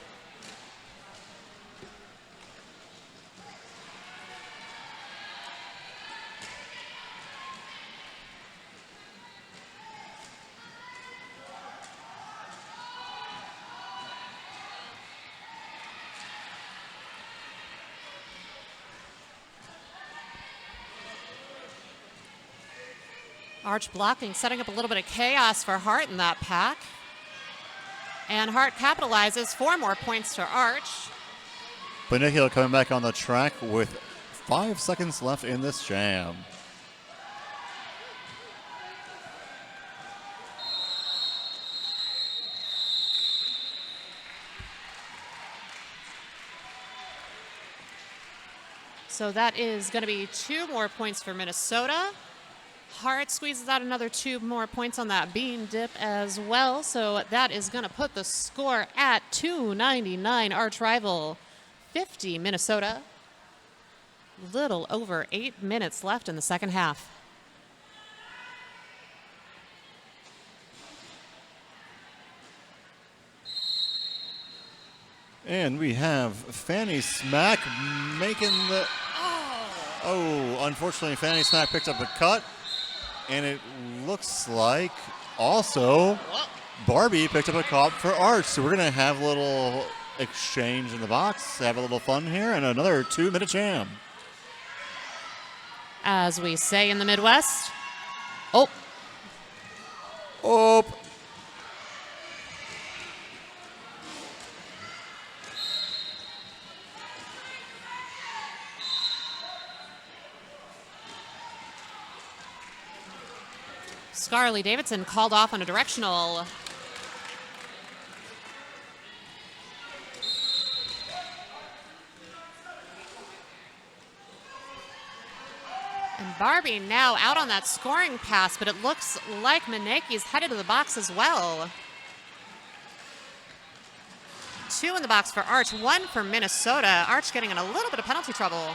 Arch blocking, setting up a little bit of chaos for Hart in that pack. And Hart capitalizes, 4 more points to Arch. Banicula coming back on the track with 5 seconds left in this jam. So that is going to be 2 more points for Minnesota. Hart squeezes out another 2 more points on that bean dip as well. So that is going to put the score at 299 arch rival, 50 Minnesota. Little over 8 minutes left in the second half. And we have Fanny Smack making the... Oh, unfortunately, Fanny Smack picked up a cut. And it looks like also Barbie picked up a cop for Arch. So we're going to have a little exchange in the box, have a little fun here, and another 2-minute jam. As we say in the Midwest. Oh. Oh. Scarlett Davidson called off on a directional. And Barbie now out on that scoring pass, but it looks like Maneki's headed to the box as well. 2 in the box for Arch, 1 for Minnesota. Arch getting in a little bit of penalty trouble.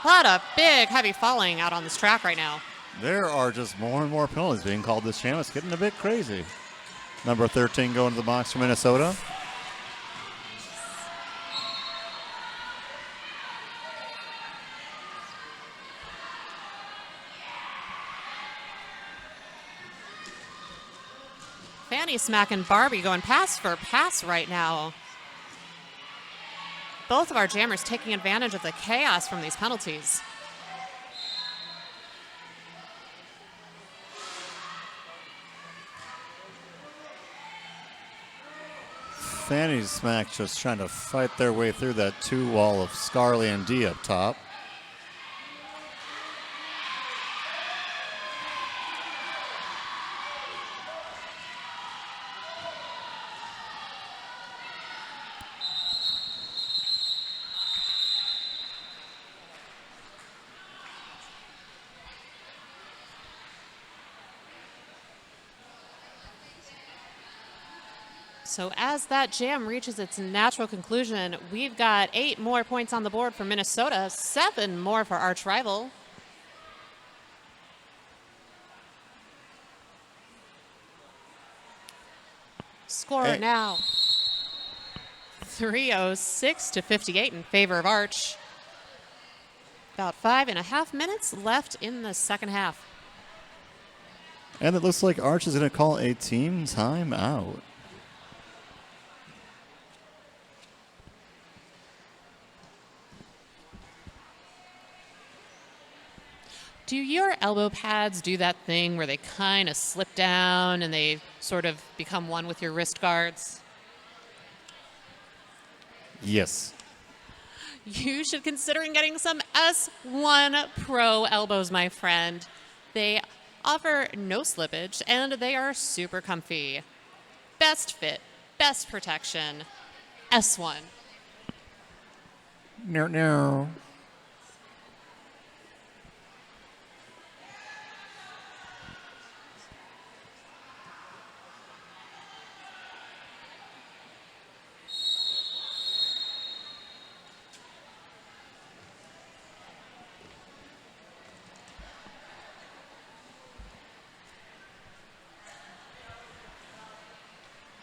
A lot of big, heavy falling out on this track right now. There are just more and more penalties being called this jam. It's getting a bit crazy. Number 13 going to the box for Minnesota. Fanny Smack and Barbie going pass for pass right now. Both of our jammers taking advantage of the chaos from these penalties. Fanny Smack just trying to fight their way through that 2 wall of Scarlett and D up top. So as that jam reaches its natural conclusion, we've got 8 more points on the board for Minnesota, 7 more for arch rival. Score now 306 to 58 in favor of Arch. About 5.5 minutes left in the second half. And it looks like Arch is going to call a team timeout. Do your elbow pads do that thing where they kind of slip down and they sort of become one with your wrist guards? Yes. You should consider getting some S1 Pro elbows, my friend. They offer no slippage and they are super comfy. Best fit, best protection. S1. No.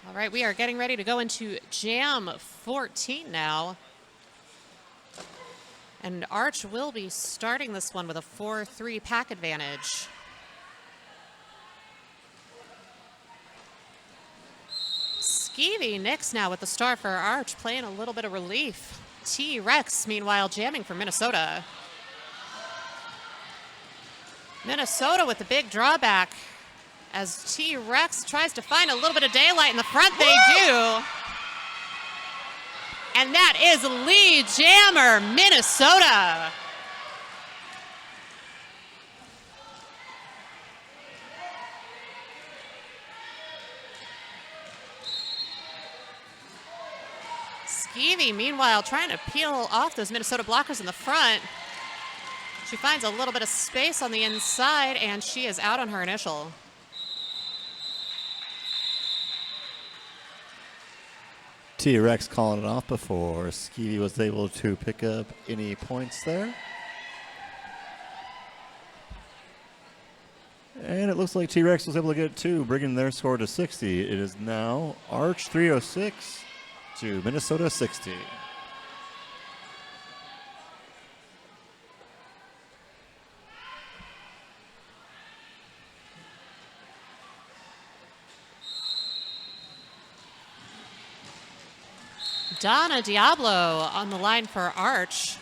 All right, we are getting ready to go into Jam 14 now. And Arch will be starting this one with a 4-3 pack advantage. Skeevy Nix now with the star for Arch, playing a little bit of relief. T-Rex, meanwhile, jamming for Minnesota. Minnesota with the big drawback as T-Rex tries to find a little bit of daylight in the front. They do. And that is lead jammer, Minnesota. Skeevy, meanwhile, trying to peel off those Minnesota blockers in the front. She finds a little bit of space on the inside, and she is out on her initial. T-Rex calling it off before Skeevy was able to pick up any points there. And it looks like T-Rex was able to get 2, bringing their score to 60. It is now Arch 306 to Minnesota 60. Donna Diablo on the line for Arch.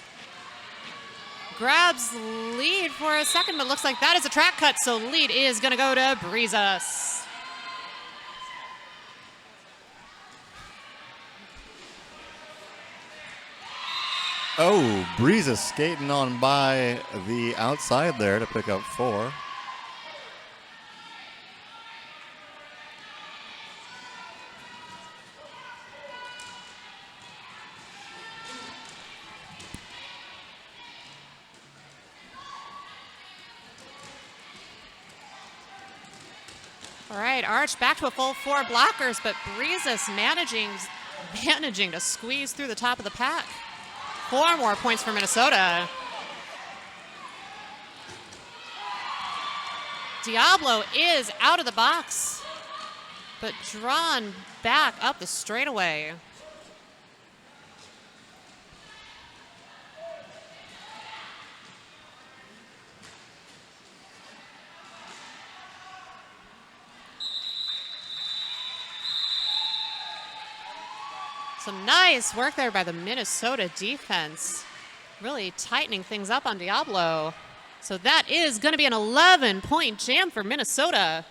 Grabs lead for a second, but looks like that is a track cut, so lead is going to go to Breezes. Oh, Breezes skating on by the outside there to pick up 4. All right, Arch back to a full 4 blockers, but Breezes managing to squeeze through the top of the pack. 4 more points for Minnesota. Diablo is out of the box, but drawn back up the straightaway. Some nice work there by the Minnesota defense, really tightening things up on Diablo. So that is going to be an 11-point jam for Minnesota.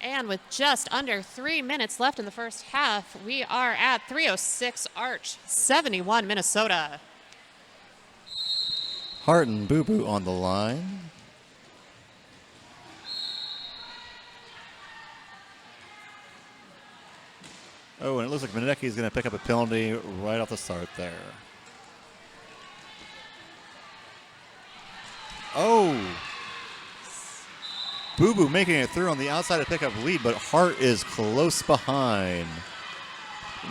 And with just under 3 minutes left in the first half, we are at 306 Arch, 71 Minnesota. Hart and Boo Boo on the line. Oh, and it looks like Manecki is going to pick up a penalty right off the start there. Oh! Boo Boo making it through on the outside to pick up lead, but Hart is close behind.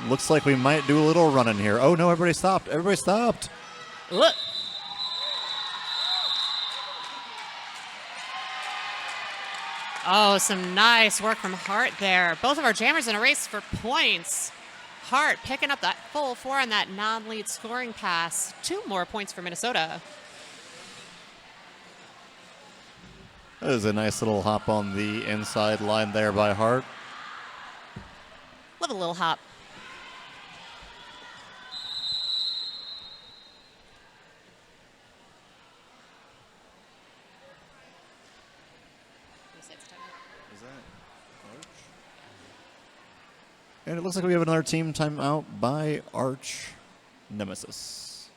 Looks like we might do a little running here. Oh, no, everybody stopped. Everybody stopped. Look. Oh, some nice work from Hart there. Both of our jammers in a race for points. Hart picking up that full 4 on that non-lead scoring pass. 2 more points for Minnesota. That was a nice little hop on the inside line there by Hart. Love a little hop. And it looks like we have another team timeout by Arch Nemesis.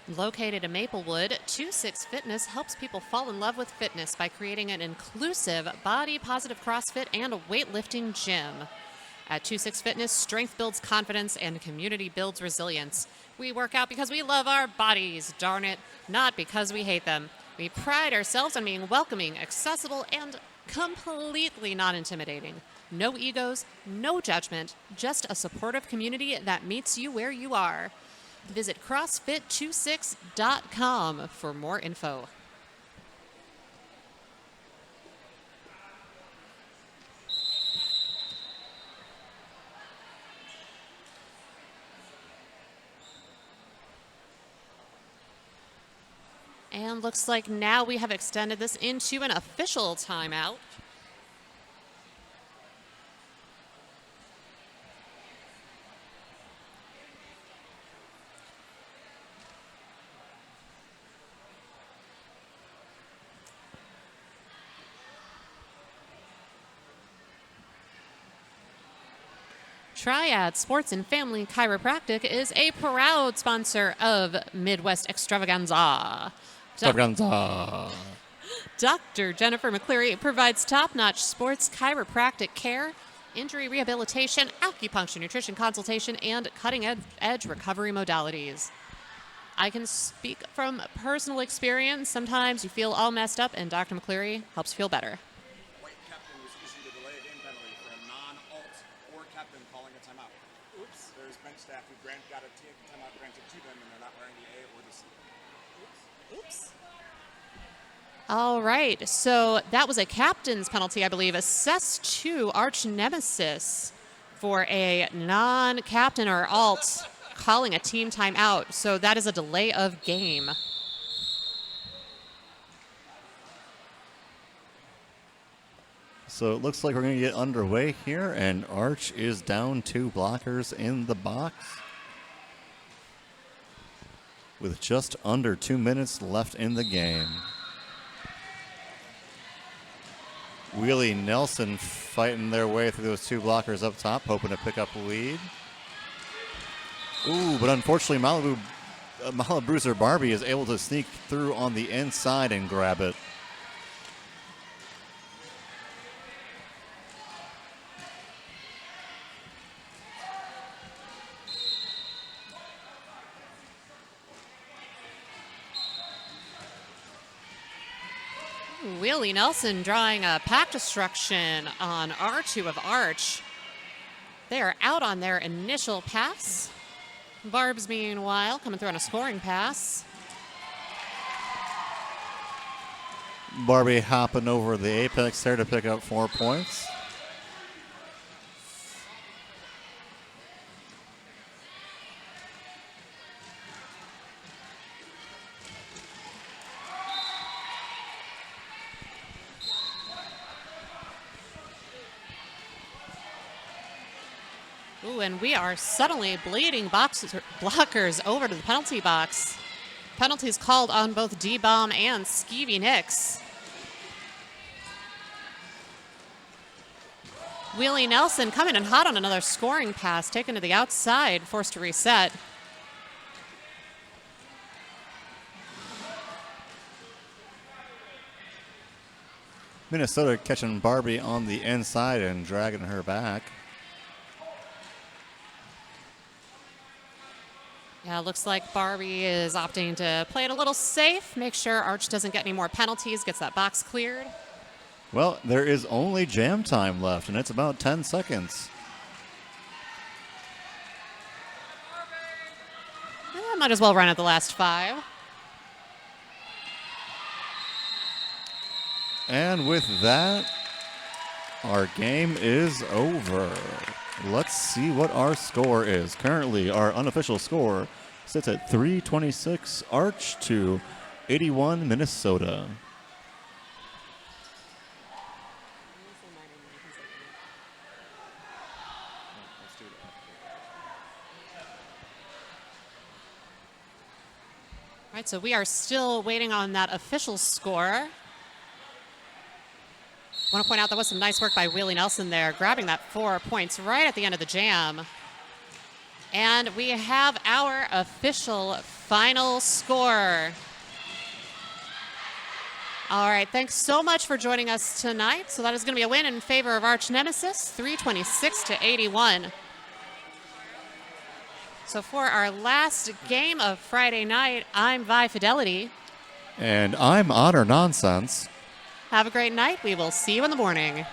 Located in Maplewood, 26 Fitness helps people fall in love with fitness by creating an inclusive, body-positive CrossFit and weightlifting gym. At 26 Fitness, strength builds confidence and community builds resilience. We work out because we love our bodies, darn it, not because we hate them. We pride ourselves on being welcoming, accessible, and completely non-intimidating. No egos, no judgment, just a supportive community that meets you where you are. Visit CrossFit26.com for more info. And looks like now we have extended this into an official timeout. Triad Sports and Family Chiropractic is a proud sponsor of Midwest Extravaganza. Extravaganza. Dr. Jennifer McCleary provides top-notch sports chiropractic care, injury rehabilitation, acupuncture, nutrition consultation, and cutting-edge recovery modalities. I can speak from personal experience. Sometimes you feel all messed up, and Dr. McCleary helps feel better. White captain was issued a delay of game penalty for a non-alt or captain calling a timeout. Oops. There's bench staff who got a timeout granted to them, and they're not wearing the A or the C. Oops. All right, so that was a captain's penalty, I believe, assessed to Arch Nemesis for a non-captain or alt calling a team timeout. So that is a delay of game. So it looks like we're going to get underway here, and Arch is down 2 blockers in the box with just under 2 minutes left in the game. Wheelie Nelson fighting their way through those 2 blockers up top, hoping to pick up a lead. Ooh, but unfortunately Malibu Bruiser Barbie is able to sneak through on the inside and grab it. Wheelie Nelson drawing a pack destruction on R2 of Arch. They are out on their initial pass. Barb's, meanwhile, coming through on a scoring pass. Barbie hopping over the apex there to pick up 4 points. Ooh, and we are suddenly bleeding blockers over to the penalty box. Penalties called on both D-Bomb and Skeevy Nicks. Wheelie Nelson coming in hot on another scoring pass, taken to the outside, forced to reset. Minnesota catching Barbie on the inside and dragging her back. Yeah, looks like Barbie is opting to play it a little safe, make sure Arch doesn't get any more penalties, gets that box cleared. Well, there is only jam time left, and it's about 10 seconds. Might as well run at the last 5. And with that, our game is over. Let's see what our score is. Currently, our unofficial score sits at 326 Arch to 81 Minnesota. All right, so we are still waiting on that official score. I want to point out that was some nice work by Willie Nelson there, grabbing that 4 points right at the end of the jam. And we have our official final score. All right, thanks so much for joining us tonight. So that is going to be a win in favor of Arch Nemesis, 326-81. So for our last game of Friday night, I'm Vi Fidelity. And I'm Honor Nonsense. Have a great night. We will see you in the morning.